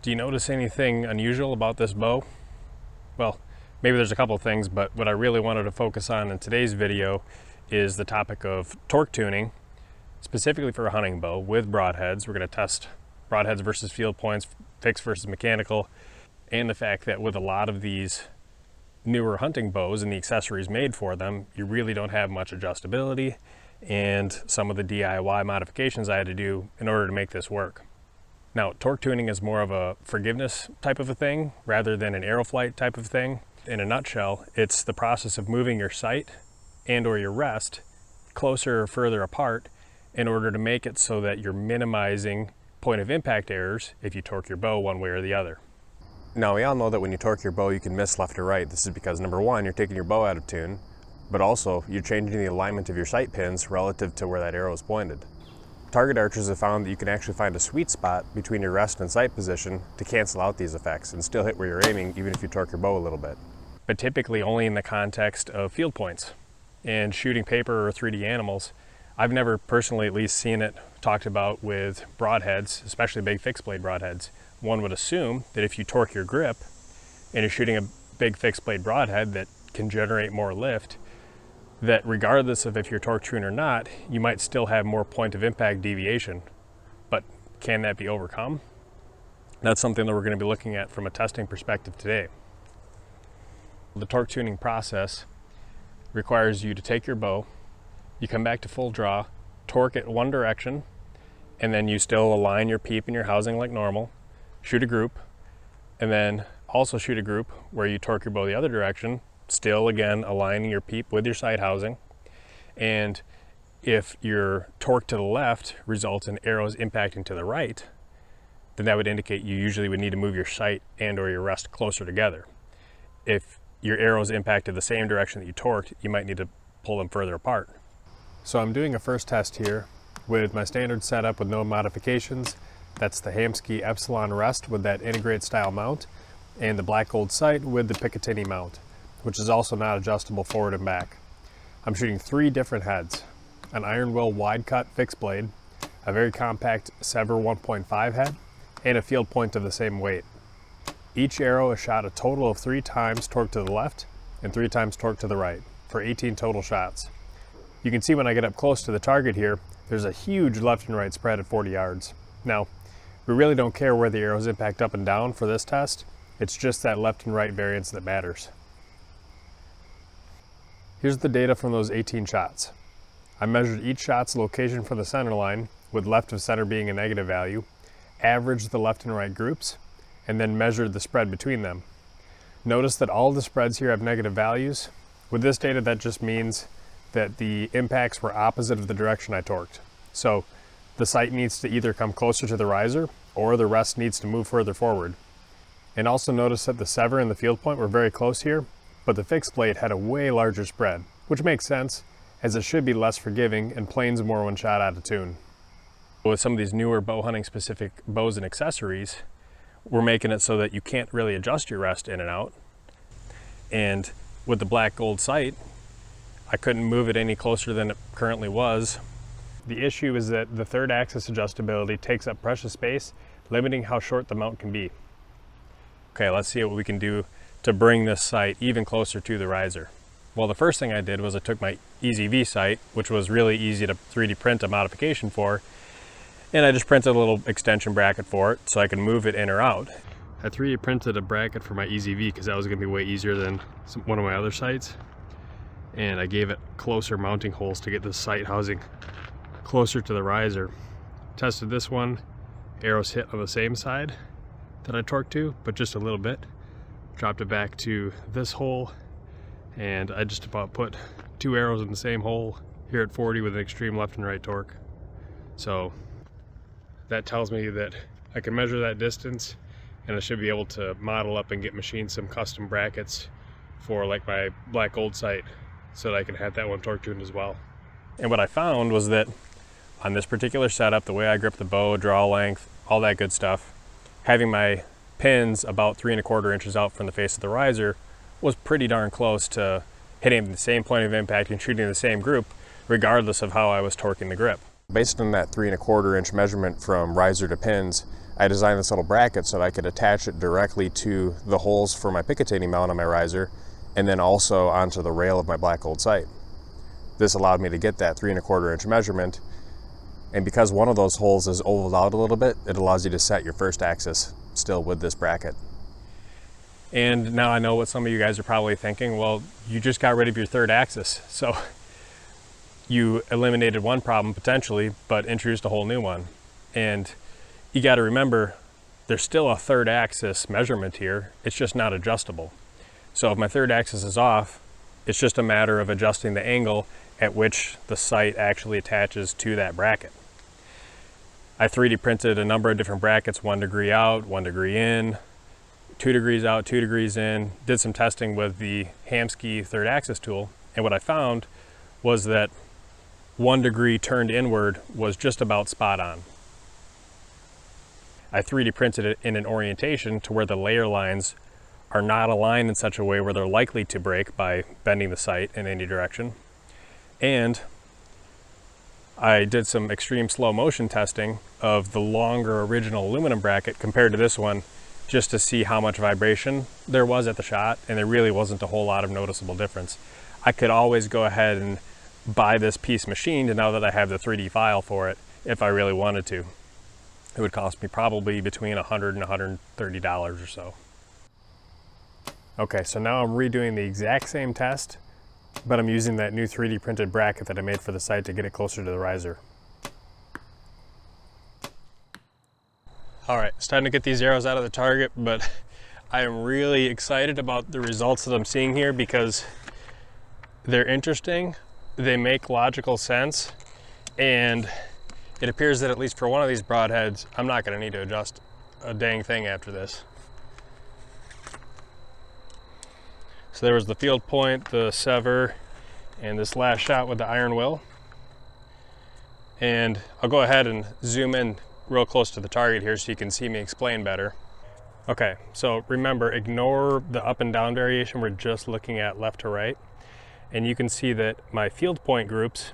Do you notice anything unusual about this bow? Well, maybe there's a couple of things, but what I really wanted to focus on in today's video is the topic of torque tuning, specifically for a hunting bow with broadheads. We're going to test broadheads versus field points, fixed versus mechanical, and the fact that with a lot of these newer hunting bows and the accessories made for them, you really don't have much adjustability, and some of the DIY modifications I had to do in order to make this work. Now, torque tuning is more of a forgiveness type of a thing rather than an aeroflight type of thing. In a nutshell, it's the process of moving your sight and or your rest closer or further apart in order to make it so that you're minimizing point of impact errors if you torque your bow one way or the other. Now, we all know that when you torque your bow, you can miss left or right. This is because, number one, you're taking your bow out of tune, but also you're changing the alignment of your sight pins relative to where that arrow is pointed. Target archers have found that you can actually find a sweet spot between your rest and sight position to cancel out these effects and still hit where you're aiming even if you torque your bow a little bit. But typically only in the context of field points. And shooting paper or 3D animals, I've never personally at least seen it talked about with broadheads, especially big fixed blade broadheads. One would assume that if you torque your grip and you're shooting a big fixed blade broadhead that can generate more lift, that regardless of if you're torque tuned or not, you might still have more point of impact deviation. But can that be overcome? That's something that we're going to be looking at from a testing perspective today. The torque tuning process requires you to take your bow, you come back to full draw, torque it one direction, and then you still align your peep and your housing like normal, shoot a group, and then also shoot a group where you torque your bow the other direction, still again aligning your peep with your sight housing. And if your torque to the left results in arrows impacting to the right, then that would indicate you usually would need to move your sight and or your rest closer together. If your arrows impacted the same direction that you torqued, you might need to pull them further apart. So I'm doing a first test here with my standard setup with no modifications. That's the Hamskea Epsilon rest with that integrate style mount, and the black gold sight with the Picatinny mount, which is also not adjustable forward and back. I'm shooting 3 different heads: an iron will wide cut fixed blade, a very compact Sever 1.5 head, and a field point of the same weight. Each arrow is shot a total of 3 times torque to the left and 3 times torque to the right for 18 total shots. You can see when I get up close to the target here, there's a huge left and right spread at 40 yards. Now, we really don't care where the arrows impact up and down for this test. It's just that left and right variance that matters. Here's the data from those 18 shots. I measured each shot's location from the center line, with left of center being a negative value, averaged the left and right groups, and then measured the spread between them. Notice that all the spreads here have negative values. With this data, that just means that the impacts were opposite of the direction I torqued. So the sight needs to either come closer to the riser or the rest needs to move further forward. And also notice that the sever and the field point were very close here, but the fixed blade had a way larger spread, which makes sense as it should be less forgiving and planes more when shot out of tune. With some of these newer bow hunting specific bows and accessories, we're making it so that you can't really adjust your rest in and out. And with the black gold sight, I couldn't move it any closer than it currently was. The issue is that the third axis adjustability takes up precious space, limiting how short the mount can be. Okay, let's see what we can do to bring this sight even closer to the riser. Well, the first thing I did was I took my EZV sight, which was really easy to 3D print a modification for, and I just printed a little extension bracket for it so I can move it in or out. I 3D printed a bracket for my EZV because that was going to be way easier than one of my other sights. And I gave it closer mounting holes to get the sight housing closer to the riser. Tested this one, arrows hit on the same side that I torqued to, but just a little bit. Dropped it back to this hole, and I just about put 2 arrows in the same hole here at 40 with an extreme left and right torque. So that tells me that I can measure that distance, and I should be able to model up and get machined some custom brackets for like my black gold sight so that I can have that one torque tuned as well. And what I found was that on this particular setup, the way I grip the bow, draw length, all that good stuff, having my pins about 3 1/4 inches out from the face of the riser was pretty darn close to hitting the same point of impact and shooting the same group, regardless of how I was torquing the grip. Based on that 3 1/4 inch measurement from riser to pins, I designed this little bracket so that I could attach it directly to the holes for my Picatinny mount on my riser, and then also onto the rail of my black gold sight. This allowed me to get that 3¼ inch measurement, and because one of those holes is ovaled out a little bit, it allows you to set your first axis still with this bracket. And now I know what some of you guys are probably thinking, well, you just got rid of your third axis, so you eliminated one problem potentially, but introduced a whole new one. And you got to remember, there's still a third axis measurement here, it's just not adjustable. So if my third axis is off, it's just a matter of adjusting the angle at which the sight actually attaches to that bracket. I 3D printed a number of different brackets, 1 degree out, 1 degree in, 2 degrees out, 2 degrees in, did some testing with the Hamskea third axis tool, and what I found was that 1 degree turned inward was just about spot on. I 3D printed it in an orientation to where the layer lines are not aligned in such a way where they're likely to break by bending the sight in any direction. And I did some extreme slow motion testing of the longer original aluminum bracket compared to this one, just to see how much vibration there was at the shot, and there really wasn't a whole lot of noticeable difference. I could always go ahead and buy this piece machined, and now that I have the 3D file for it, if I really wanted to. It would cost me probably between $100 and $130 or so. Okay, so now I'm redoing the exact same test, but I'm using that new 3D printed bracket that I made for the sight to get it closer to the riser. All right, it's time to get these arrows out of the target, but I am really excited about the results that I'm seeing here because they're interesting, they make logical sense, and it appears that at least for one of these broadheads, I'm not going to need to adjust a dang thing after this. So there was the field point, the sever, and this last shot with the iron will. And I'll go ahead and zoom in real close to the target here so you can see me explain better. Okay, so remember, ignore the up and down variation. We're just looking at left to right. And you can see that my field point groups,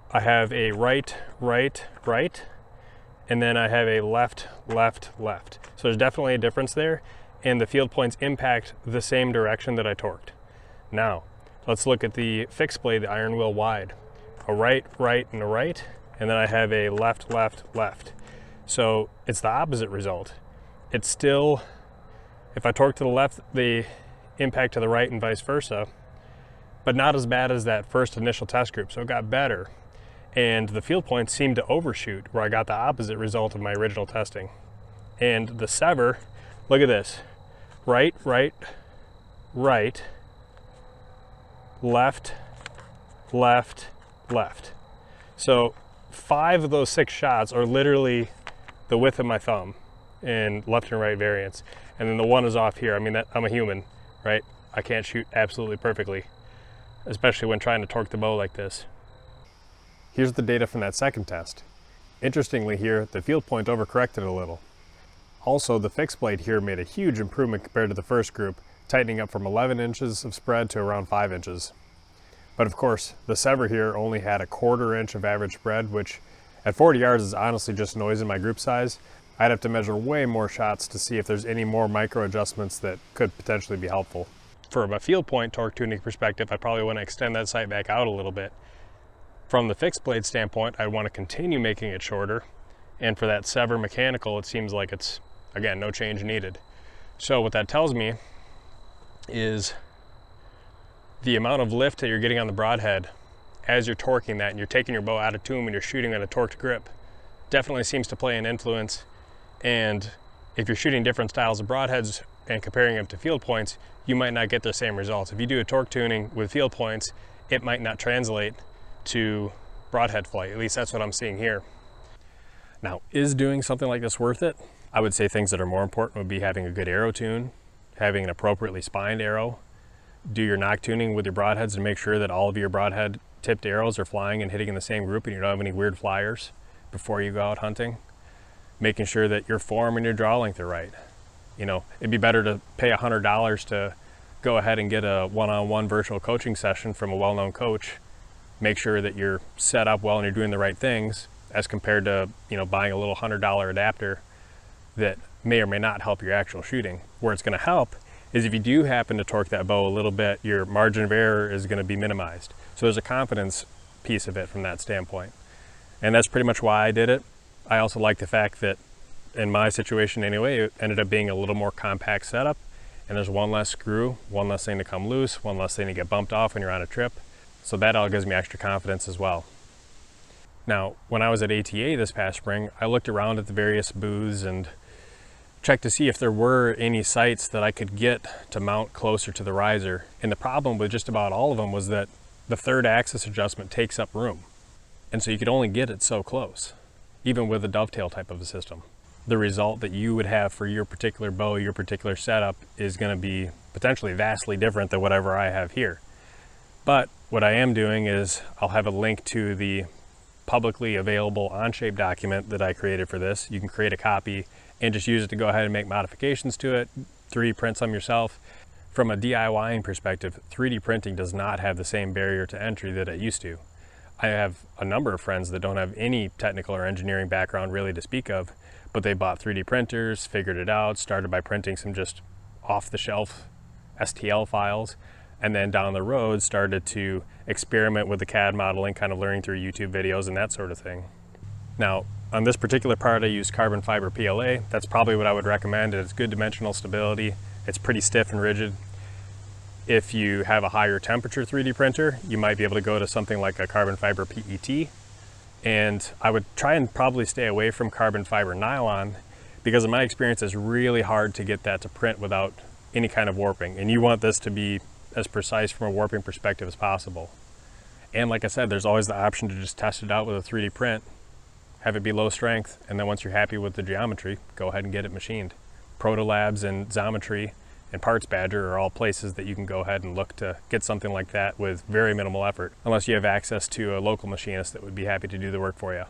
I have a right, right, right, and then I have a left, left, left. So there's definitely a difference there, and the field points impact the same direction that I torqued. Now, let's look at the fixed blade, the iron wheel wide. A right, right, and a right, and then I have a left, left, left. So it's the opposite result. It's still, if I torque to the left, the impact to the right and vice versa, but not as bad as that first initial test group, so it got better. And the field points seemed to overshoot, where I got the opposite result of my original testing. And the sever, look at this. Right, right, right, left, left, left. So 5 of those 6 shots are literally the width of my thumb in left and right variance. And then the one is off here. I mean, I'm a human, right? I can't shoot absolutely perfectly, especially when trying to torque the bow like this. Here's the data from that second test. Interestingly here, the field point overcorrected a little. Also, the fixed blade here made a huge improvement compared to the first group, tightening up from 11 inches of spread to around 5 inches. But of course, the sever here only had a 1/4 inch of average spread, which at 40 yards is honestly just noise in my group size. I'd have to measure way more shots to see if there's any more micro adjustments that could potentially be helpful. From a field point torque tuning perspective, I probably want to extend that sight back out a little bit. From the fixed blade standpoint, I want to continue making it shorter. And for that sever mechanical, it seems like it's, again, no change needed. So what that tells me is the amount of lift that you're getting on the broadhead as you're torquing that and you're taking your bow out of tune and you're shooting on a torqued grip definitely seems to play an influence. And if you're shooting different styles of broadheads and comparing them to field points, you might not get the same results. If you do a torque tuning with field points, it might not translate to broadhead flight. At least that's what I'm seeing here. Now, is doing something like this worth it? I would say things that are more important would be having a good arrow tune, having an appropriately spined arrow, do your nock tuning with your broadheads to make sure that all of your broadhead tipped arrows are flying and hitting in the same group and you don't have any weird flyers before you go out hunting. Making sure that your form and your draw length are right. You know, it'd be better to pay $100 to go ahead and get a one-on-one virtual coaching session from a well-known coach. Make sure that you're set up well and you're doing the right things, as compared to, buying a little $100 adapter that may or may not help your actual shooting. Where it's going to help is if you do happen to torque that bow a little bit, your margin of error is going to be minimized. So there's a confidence piece of it from that standpoint. And that's pretty much why I did it. I also like the fact that in my situation anyway, it ended up being a little more compact setup, and there's one less screw, one less thing to come loose, one less thing to get bumped off when you're on a trip. So that all gives me extra confidence as well. Now, when I was at ATA this past spring, I looked around at the various booths and checked to see if there were any sights that I could get to mount closer to the riser. And the problem with just about all of them was that the third axis adjustment takes up room. And so you could only get it so close, even with a dovetail type of a system. The result that you would have for your particular bow, your particular setup, is going to be potentially vastly different than whatever I have here. But what I am doing is I'll have a link to the publicly available Onshape document that I created for this. You can create a copy and just use it to go ahead and make modifications to it, 3D print some yourself. From a DIYing perspective, 3D printing does not have the same barrier to entry that it used to. I have a number of friends that don't have any technical or engineering background really to speak of, but they bought 3D printers, figured it out, started by printing some just off-the-shelf STL files, and then down the road started to experiment with the CAD modeling, kind of learning through YouTube videos and that sort of thing. Now, on this particular part, I use carbon fiber PLA. That's probably what I would recommend. It's good dimensional stability. It's pretty stiff and rigid. If you have a higher temperature 3D printer, you might be able to go to something like a carbon fiber PET. And I would try and probably stay away from carbon fiber nylon, because in my experience, it's really hard to get that to print without any kind of warping. And you want this to be as precise from a warping perspective as possible. And like I said, there's always the option to just test it out with a 3D print, have it be low strength, and then once you're happy with the geometry, go ahead and get it machined. Protolabs and Xometry and Parts Badger are all places that you can go ahead and look to get something like that with very minimal effort, unless you have access to a local machinist that would be happy to do the work for you.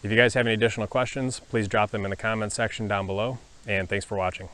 If you guys have any additional questions, please drop them in the comments section down below, and thanks for watching.